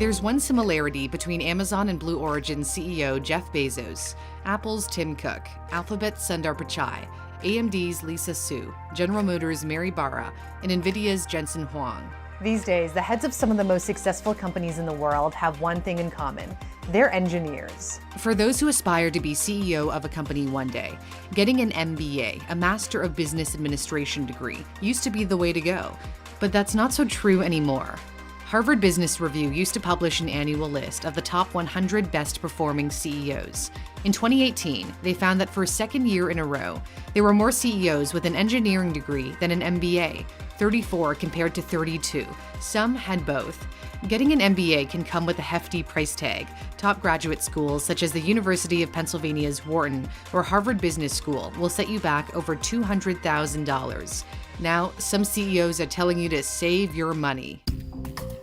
There's one similarity between Amazon and Blue Origin's CEO Jeff Bezos, Apple's Tim Cook, Alphabet's Sundar Pichai, AMD's Lisa Su, General Motors' Mary Barra, and NVIDIA's Jensen Huang. These days, the heads of some of the most successful companies in the world have one thing in common. They're engineers. For those who aspire to be CEO of a company one day, getting an MBA, a Master of Business Administration degree, used to be the way to go. But that's not so true anymore. Harvard Business Review used to publish an annual list of the top 100 best performing CEOs. In 2018, they found that for a second year in a row, there were more CEOs with an engineering degree than an MBA, 34 compared to 32. Some had both. Getting an MBA can come with a hefty price tag. Top graduate schools such as the University of Pennsylvania's Wharton or Harvard Business School will set you back over $200,000. Now, some CEOs are telling you to save your money.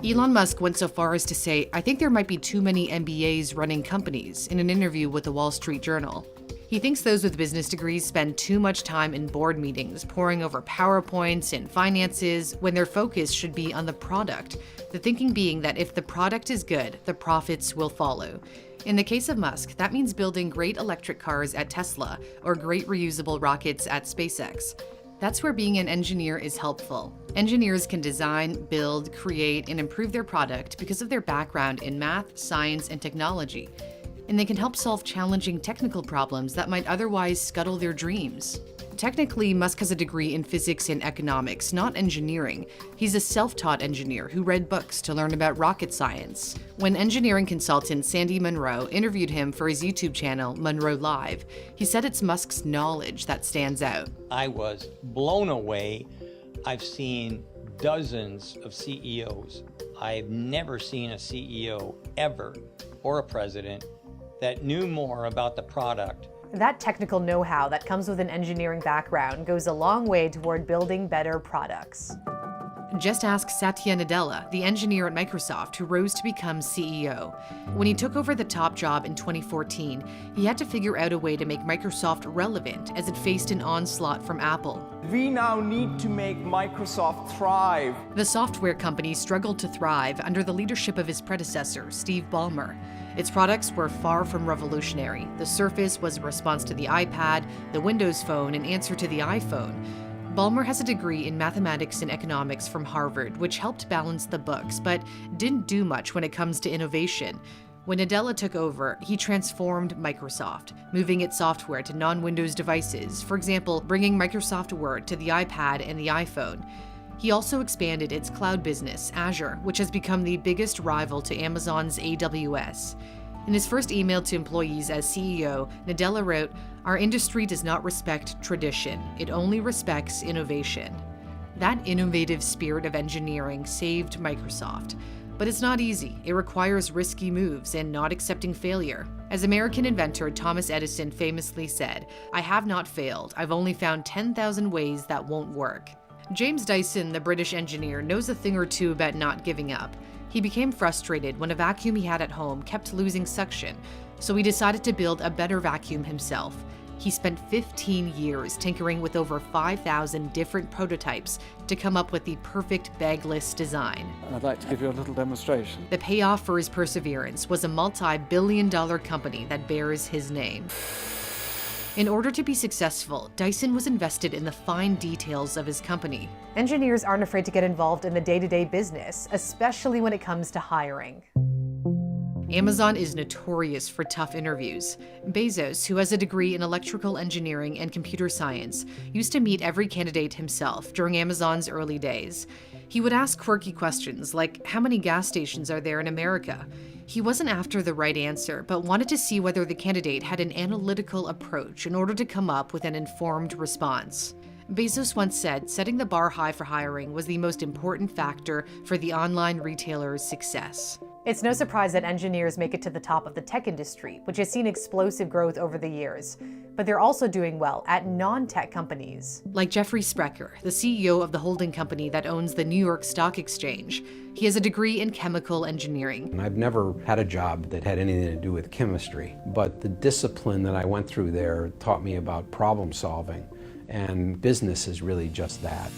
Elon Musk went so far as to say, "I think there might be too many MBAs running companies," in an interview with the Wall Street Journal. He thinks those with business degrees spend too much time in board meetings, poring over PowerPoints and finances, when their focus should be on the product. The thinking being that if the product is good, the profits will follow. In the case of Musk, that means building great electric cars at Tesla or great reusable rockets at SpaceX. That's where being an engineer is helpful. Engineers can design, build, create, and improve their product because of their background in math, science, and technology. And they can help solve challenging technical problems that might otherwise scuttle their dreams. Technically, Musk has a degree in physics and economics, not engineering. He's a self-taught engineer who read books to learn about rocket science. When engineering consultant Sandy Munro interviewed him for his YouTube channel, Munro Live, he said it's Musk's knowledge that stands out. I was blown away. I've seen dozens of CEOs. I've never seen a CEO ever, or a president, that knew more about the product. That technical know-how that comes with an engineering background goes a long way toward building better products. Just ask Satya Nadella, the engineer at Microsoft who rose to become CEO. When he took over the top job in 2014, he had to figure out a way to make Microsoft relevant as it faced an onslaught from Apple. We now need to make Microsoft thrive. The software company struggled to thrive under the leadership of his predecessor, Steve Ballmer. Its products were far from revolutionary. The Surface was a response to the iPad, the Windows Phone an answer to the iPhone. Ballmer has a degree in mathematics and economics from Harvard, which helped balance the books, but didn't do much when it comes to innovation. When Nadella took over, he transformed Microsoft, moving its software to non-Windows devices, for example, bringing Microsoft Word to the iPad and the iPhone. He also expanded its cloud business, Azure, which has become the biggest rival to Amazon's AWS. In his first email to employees as CEO, Nadella wrote, "Our industry does not respect tradition. It only respects innovation." That innovative spirit of engineering saved Microsoft. But it's not easy. It requires risky moves and not accepting failure. As American inventor Thomas Edison famously said, "I have not failed. I've only found 10,000 ways that won't work." James Dyson, the British engineer, knows a thing or two about not giving up. He became frustrated when a vacuum he had at home kept losing suction, so he decided to build a better vacuum himself. He spent 15 years tinkering with over 5,000 different prototypes to come up with the perfect bagless design. I'd like to give you a little demonstration. The payoff for his perseverance was a multi-billion-dollar company that bears his name. In order to be successful, Dyson was invested in the fine details of his company. Engineers aren't afraid to get involved in the day-to-day business, especially when it comes to hiring. Amazon is notorious for tough interviews. Bezos, who has a degree in electrical engineering and computer science, used to meet every candidate himself during Amazon's early days. He would ask quirky questions like, how many gas stations are there in America? He wasn't after the right answer, but wanted to see whether the candidate had an analytical approach in order to come up with an informed response. Bezos once said, setting the bar high for hiring was the most important factor for the online retailer's success. It's no surprise that engineers make it to the top of the tech industry, which has seen explosive growth over the years. But they're also doing well at non-tech companies. Like Jeffrey Sprecher, the CEO of the holding company that owns the New York Stock Exchange. He has a degree in chemical engineering. I've never had a job that had anything to do with chemistry, but the discipline that I went through there taught me about problem solving And business is really just that.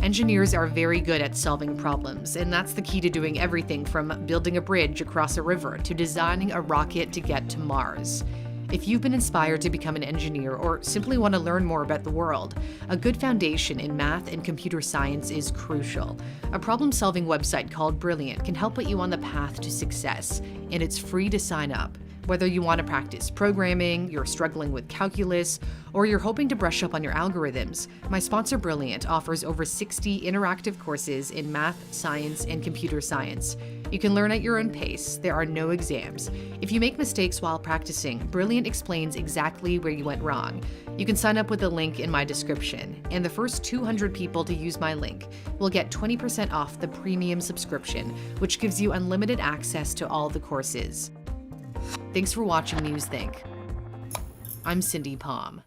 Engineers are very good at solving problems, and that's the key to doing everything from building a bridge across a river to designing a rocket to get to Mars. If you've been inspired to become an engineer or simply want to learn more about the world, a good foundation in math and computer science is crucial. A problem-solving website called Brilliant can help put you on the path to success, and it's free to sign up. Whether you want to practice programming, you're struggling with calculus, or you're hoping to brush up on your algorithms, my sponsor Brilliant offers over 60 interactive courses in math, science, and computer science. You can learn at your own pace. There are no exams. If you make mistakes while practicing, Brilliant explains exactly where you went wrong. You can sign up with the link in my description, and the first 200 people to use my link will get 20% off the premium subscription, which gives you unlimited access to all the courses. Thanks for watching Newsthink. I'm Cindy Palm.